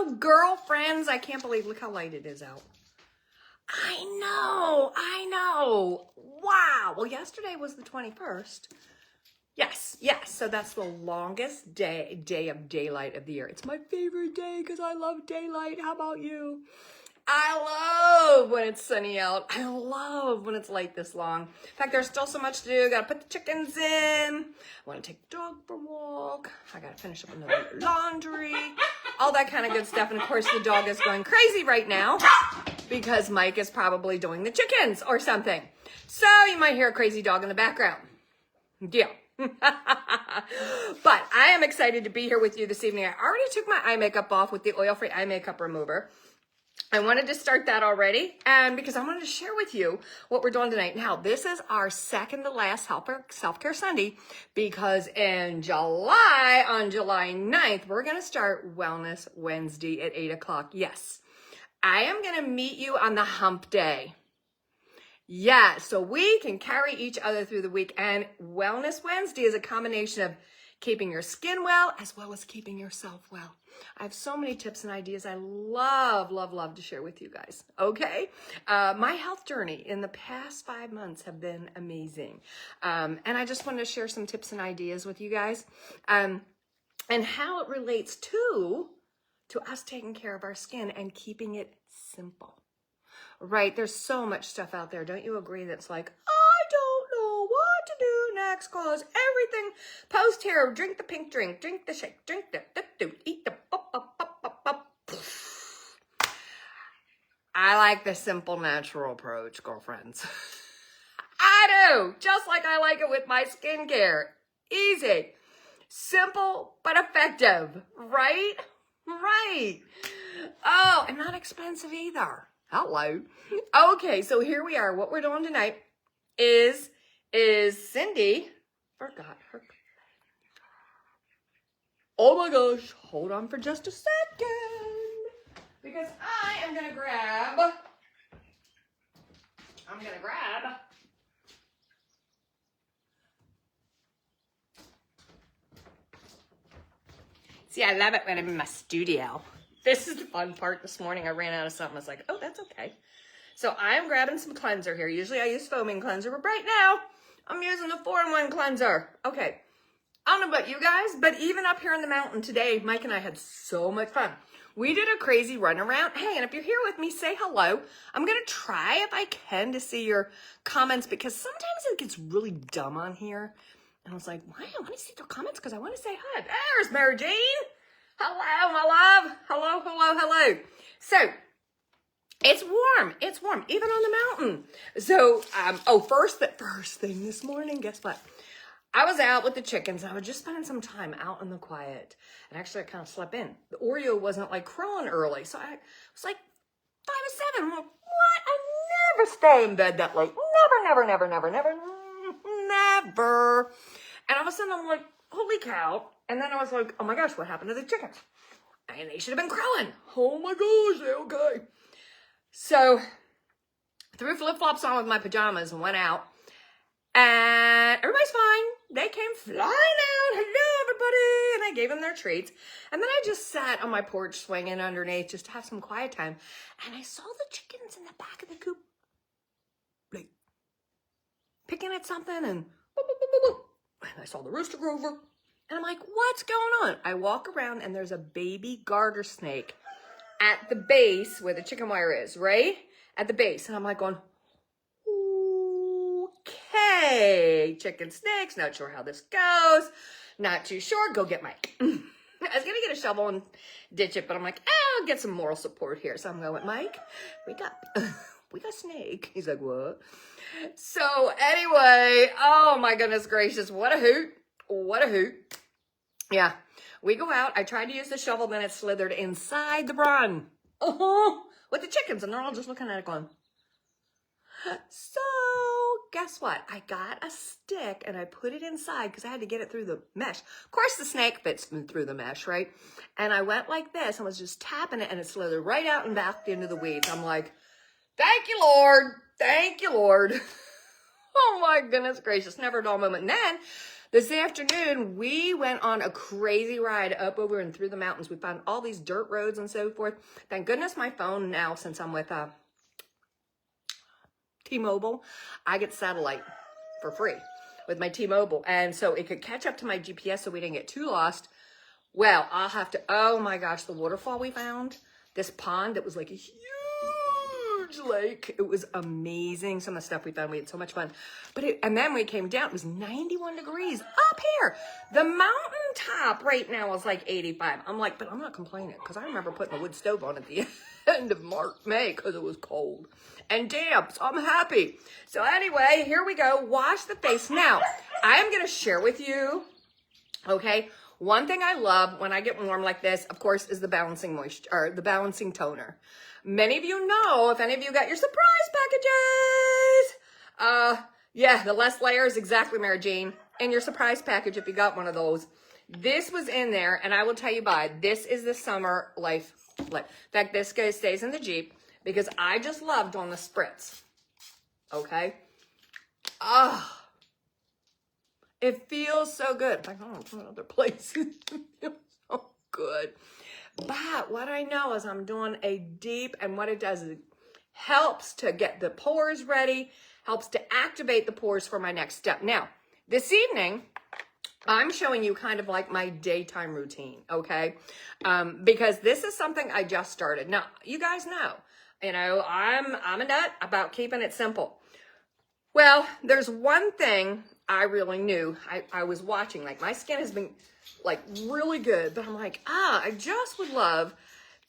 Hello, girlfriends. I can't believe, look how light it is out. I know. Wow. Well, yesterday was the 21st. Yes. So that's the longest day of daylight of the year. It's my favorite day because I love daylight. How about you? I love when it's sunny out. I love when it's light this long. In fact, there's still so much to do. Gotta put the chickens in. I want to take the dog for a walk. I gotta finish up another laundry. All that kind of good stuff. And of course, the dog is going crazy right now because Mike is probably doing the chickens or something. So you might hear a crazy dog in the background. Yeah. But I am excited to be here with you this evening. I already took my eye makeup off with the oil-free eye makeup remover. I wanted to start that already, and because I wanted to share with you what we're doing tonight. Now, this is our second to last Self-Care Sunday, because in July, on July 9th, we're going to start Wellness Wednesday at 8 o'clock. Yes, I am going to meet you on the hump day. Yeah, so we can carry each other through the week, and Wellness Wednesday is a combination of keeping your skin well as keeping yourself well. I have so many tips and ideas I love to share with you guys, okay? My health journey in the past 5 months have been amazing. And I just wanted to share some tips and ideas with you guys and how it relates to us taking care of our skin and keeping it simple, right? There's so much stuff out there. Don't you agree that's like, I don't know what to do next cause everything post here, drink the pink drink, drink the shake, drink the eat the I like the simple natural approach, girlfriends. I do, just like I like it with my skincare. Easy, simple, but effective, right? Right. Oh, and not expensive either. Hello. Okay, so here we are. What we're doing tonight is Cindy forgot her. Oh my gosh, hold on for just a second. Because I'm gonna grab. See, I love it when I'm in my studio. This is the fun part. This morning I ran out of something. I was like, oh, that's okay. So I'm grabbing some cleanser here. Usually I use foaming cleanser, but right now I'm using the 4-in-1 cleanser. Okay. I don't know about you guys, but even up here in the mountain today, Mike and I had so much fun. We did a crazy run around. Hey, and if you're here with me, say hello. I'm going to try, if I can, to see your comments, because sometimes it gets really dumb on here. And I was like, why? I want to see your comments because I want to say hi. There's Mary Jane. Hello, my love. Hello. So, it's warm, even on the mountain. So, first thing this morning, guess what? I was out with the chickens, and I was just spending some time out in the quiet. And actually, I kind of slept in. The Oreo wasn't like crowing early, so I was like 5 or 7. I'm like, what? I never stay in bed that late. Never. And all of a sudden, I'm like, holy cow. And then I was like, oh my gosh, what happened to the chickens? And they should have been crowing. Oh my gosh, they're okay. So, threw flip-flops on with my pajamas and went out. And everybody's fine. They came flying out. Hello, everybody. And I gave them their treats. And then I just sat on my porch swinging underneath just to have some quiet time. And I saw the chickens in the back of the coop, like, picking at something. And I saw the rooster go over. And I'm like, what's going on? I walk around and there's a baby garter snake at the base where the chicken wire is, right? At the base. And I'm like going, okay, chicken snakes, not sure how this goes. Not too sure, go get Mike. I was gonna get a shovel and ditch it, but I'm like, I'll get some moral support here. So I'm going, Mike, wake up. We got snake. He's like, what? So anyway, oh my goodness gracious, what a hoot. Yeah, we go out. I tried to use the shovel, then it slithered inside the barn. With the chickens, and they're all just looking at it going. So guess what? I got a stick and I put it inside because I had to get it through the mesh. Of course, the snake fits through the mesh, right? And I went like this and was just tapping it and it slithered right out and back into the weeds. I'm like, thank you, Lord. Oh my goodness gracious. Never a dull moment. And then This afternoon, we went on a crazy ride up over and through the mountains. We found all these dirt roads and so forth. Thank goodness my phone now, since I'm with T-Mobile, I get satellite for free with my T-Mobile. And so it could catch up to my GPS so we didn't get too lost. Well, I'll have to, oh my gosh, the waterfall we found, this pond that was like a huge lake. It was amazing. Some of the stuff we found, we had so much fun. And then we came down, it was 91 degrees up here. The mountaintop right now is like 85. I'm like, but I'm not complaining because I remember putting a wood stove on at the end of May because it was cold and damp. So I'm happy. So anyway, here we go. Wash the face. Now, I am going to share with you, okay, one thing I love when I get warm like this, of course, is the balancing moisture, or the balancing toner. Many of you know, if any of you got your surprise packages, yeah, the less layers, exactly, Mary Jane, in your surprise package if you got one of those. This was in there, and I will tell you by, this is the summer life. In fact, this guy stays in the Jeep because I just loved on the spritz, okay? It feels so good. Like, oh, from other places, it feels so good. But what I know is I'm doing a deep, and what it does is it helps to get the pores ready, helps to activate the pores for my next step. Now, this evening, I'm showing you kind of like my daytime routine, okay? Because this is something I just started. Now, you guys know, I'm a nut about keeping it simple. Well, there's one thing I really knew. I was watching, like my skin has been like really good, but I'm like, I just would love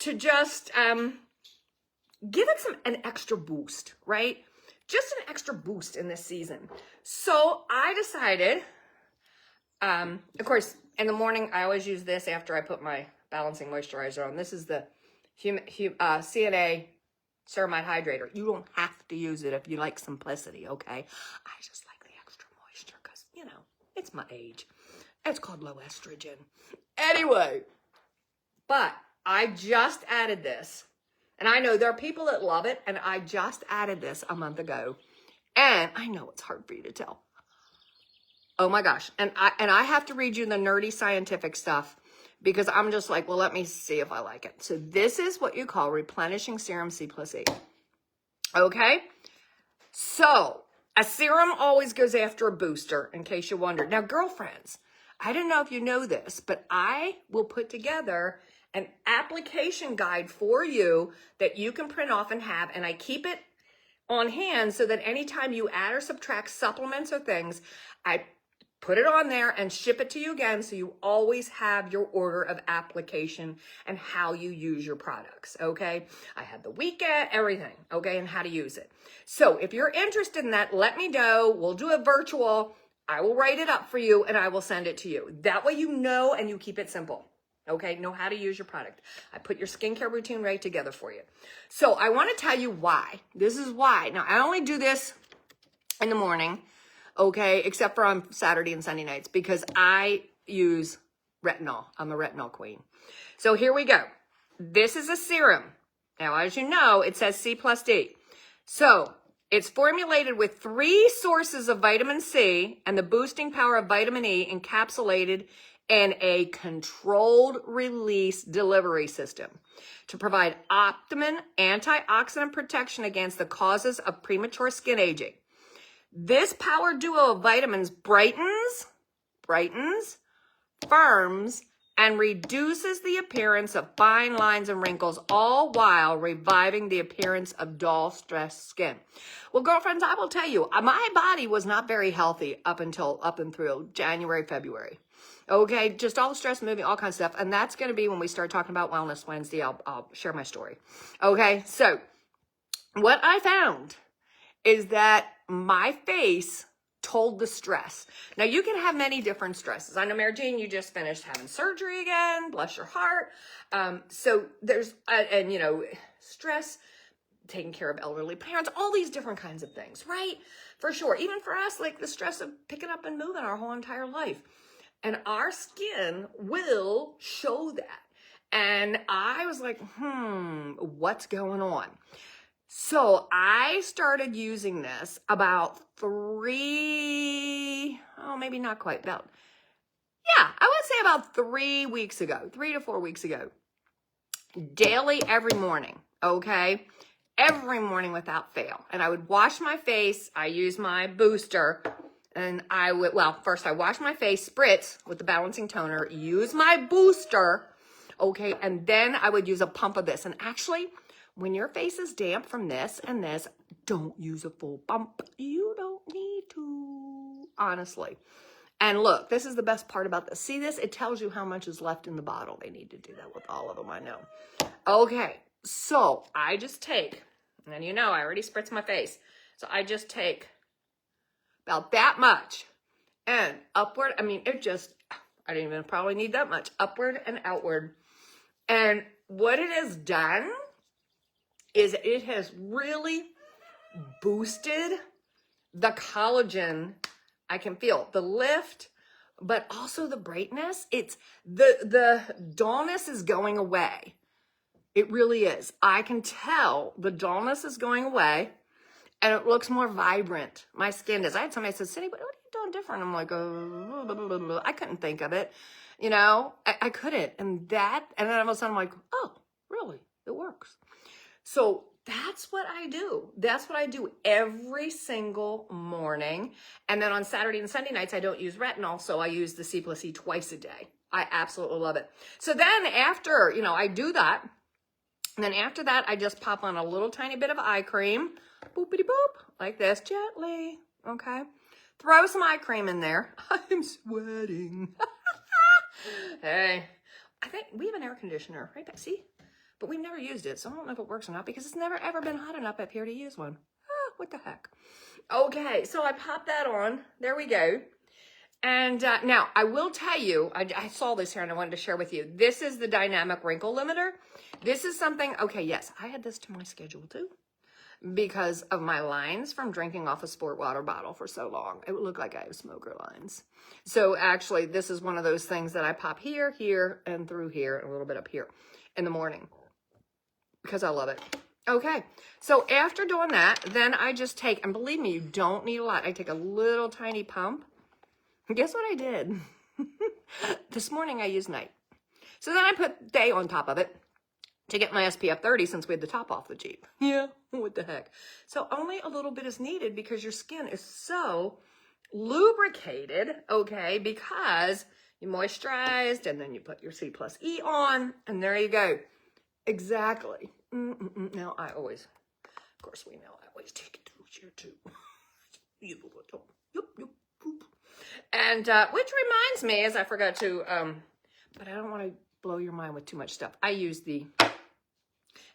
to just give it an extra boost, right? Just an extra boost in this season. So I decided, of course, in the morning, I always use this after I put my balancing moisturizer on. This is the CNA Ceramide Hydrator. You don't have to use it if you like simplicity, okay? I just like the extra moisture because, it's my age. It's called low estrogen. Anyway, but I just added this. And I know there are people that love it, and I just added this a month ago. And I know it's hard for you to tell. Oh my gosh. And I have to read you the nerdy scientific stuff because I'm just like, well, let me see if I like it. So this is what you call replenishing serum C+E. Okay? So a serum always goes after a booster, in case you wondered. Now, girlfriends, I don't know if you know this, but I will put together an application guide for you that you can print off and have, and I keep it on hand so that anytime you add or subtract supplements or things, I put it on there and ship it to you again so you always have your order of application and how you use your products, okay? I have the weekend, everything, okay, and how to use it. So if you're interested in that, let me know. We'll do a virtual. I will write it up for you and I will send it to you. That way you know and you keep it simple, okay? Know how to use your product. I put your skincare routine right together for you. So I want to tell you why. This is why. Now, I only do this in the morning, okay, except for on Saturday and Sunday nights because I use retinol. I'm a retinol queen. So here we go. This is a serum. Now, as you know, it says C plus D. So it's formulated with 3 sources of vitamin C and the boosting power of vitamin E encapsulated in a controlled release delivery system to provide optimum antioxidant protection against the causes of premature skin aging. This power duo of vitamins brightens, firms, and reduces the appearance of fine lines and wrinkles, all while reviving the appearance of dull, stressed skin. Well, girlfriends, I will tell you, my body was not very healthy up and through January, February. Okay, just all the stress, moving, all kinds of stuff. And that's going to be when we start talking about Wellness Wednesday. I'll share my story. Okay, so what I found is that my face told the stress. Now, you can have many different stresses. I know, Mary Jane, you just finished having surgery again. Bless your heart. So there's, stress, taking care of elderly parents, all these different kinds of things, right? For sure. Even for us, like the stress of picking up and moving our whole entire life. And our skin will show that. And I was like, what's going on? So I started using this about maybe not quite, I would say about 3 weeks ago, 3 to 4 weeks ago. Daily, every morning, okay? Every morning without fail. And I would wash my face. I use my booster. And first I wash my face, spritz with the balancing toner, use my booster, okay? And then I would use a pump of this. And actually, when your face is damp from this and this, don't use a full pump. You don't need to, honestly. And look, this is the best part about this. See this? It tells you how much is left in the bottle. They need to do that with all of them, I know. Okay, so I just take, and you know I already spritzed my face. So I just take about that much and upward. I mean, I didn't even probably need that much. Upward and outward. And what it has done is it has really boosted the collagen. I can feel the lift, but also the brightness. It's the dullness is going away. It really is. I can tell the dullness is going away and it looks more vibrant. My skin is. I had somebody say, Cindy, what are you doing different? I'm like, oh, I couldn't think of it. You know, I couldn't. And then all of a sudden I'm like, oh, really? It works. So that's what I do. That's what I do every single morning. And then on Saturday and Sunday nights, I don't use retinol. So I use the C+E twice a day. I absolutely love it. So then after, I do that. And then after that, I just pop on a little tiny bit of eye cream. Boopity boop. Like this. Gently. Okay. Throw some eye cream in there. I'm sweating. Hey. I think we have an air conditioner right back. See? But we've never used it, so I don't know if it works or not because it's never ever been hot enough up here to use one. What the heck? Okay, so I pop that on. There we go. And now, I will tell you, I saw this here and I wanted to share with you. This is the dynamic wrinkle limiter. This is something, okay, yes, I had this to my schedule too because of my lines from drinking off a sport water bottle for so long. It would look like I have smoker lines. So actually, this is one of those things that I pop here, here, and through here, and a little bit up here in the morning. Because I love it. Okay, so after doing that, then I just take, and believe me, you don't need a lot. I take a little tiny pump. And guess what I did? This morning I used night. So then I put day on top of it to get my SPF 30 since we had the top off the Jeep. Yeah, what the heck. So only a little bit is needed because your skin is so lubricated, okay, because you moisturized and then you put your C+E on and there you go. Exactly. Now I always, of course we know I always take it through here too. And which reminds me, as I forgot to, but I don't want to blow your mind with too much stuff. I use the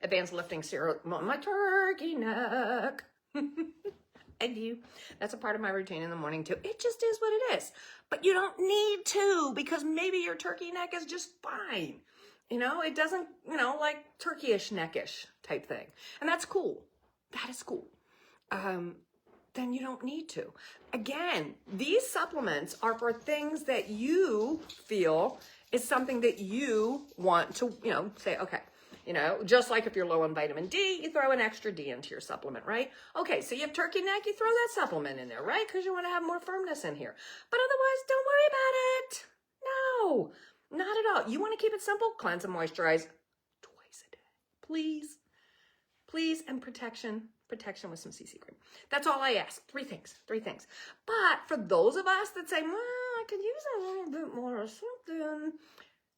Advanced Lifting Serum on my turkey neck. I do. That's a part of my routine in the morning too. It just is what it is. But you don't need to because maybe your turkey neck is just fine. It doesn't, like turkey-ish, neckish type thing. And that's cool. That is cool. Then you don't need to. Again, these supplements are for things that you feel is something that you want to, say, okay, just like if you're low on vitamin D, you throw an extra D into your supplement, right? Okay, so you have turkey neck, you throw that supplement in there, right? Because you want to have more firmness in here. But otherwise, don't worry about it. No. Not at all. You want to keep it simple? Cleanse and moisturize twice a day. Please. Please. And protection with some CC cream. That's all I ask. 3 things. But for those of us that say, well, I could use a little bit more or something,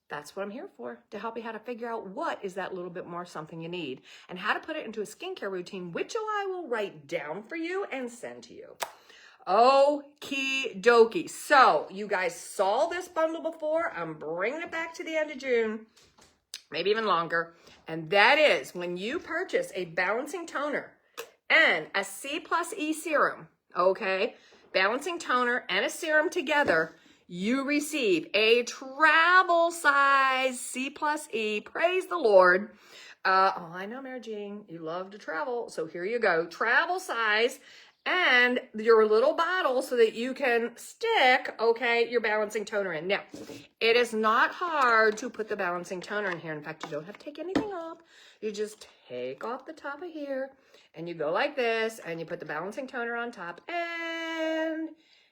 that's what I'm here for, to help you how to figure out what is that little bit more something you need and how to put it into a skincare routine, which I will write down for you and send to you. Okie dokie. So you guys saw this bundle before. I'm bringing it back to the end of June, maybe even longer. And that is when you purchase a balancing toner and a C+E serum, okay? Balancing toner and a serum together, you receive a travel size C+E. Praise the Lord. I know, Mary Jean, you love to travel. So here you go. Travel size and your little bottle so that you can stick, okay, your balancing toner in. Now, it is not hard to put the balancing toner in here. In fact, you don't have to take anything off. You just take off the top of here, and you go like this, and you put the balancing toner on top, and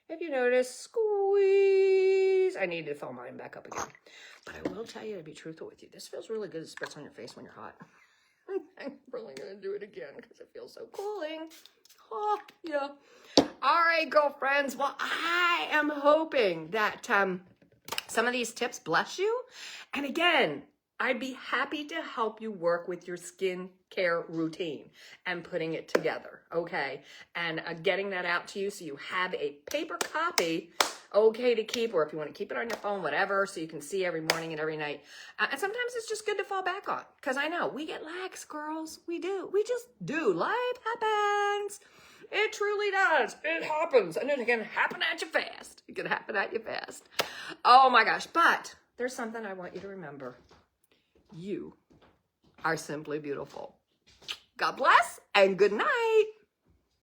if you notice, squeeze. I need to fill mine back up again. But I will tell you, to be truthful with you, this feels really good. It spits on your face when you're hot. I'm really going to do it again because it feels so cooling. Oh, yeah. All right, girlfriends. Well, I am hoping that some of these tips bless you. And again, I'd be happy to help you work with your skincare routine and putting it together, okay? And getting that out to you so you have a paper copy, okay, to keep, or if you want to keep it on your phone, whatever, so you can see every morning and every night. And sometimes it's just good to fall back on, because I know we get lax, girls. We do. We just do. Life happens. It truly does. It happens. And it can happen at you fast. It can happen at you fast. Oh my gosh. But there's something I want you to remember. You are simply beautiful. God bless and good night.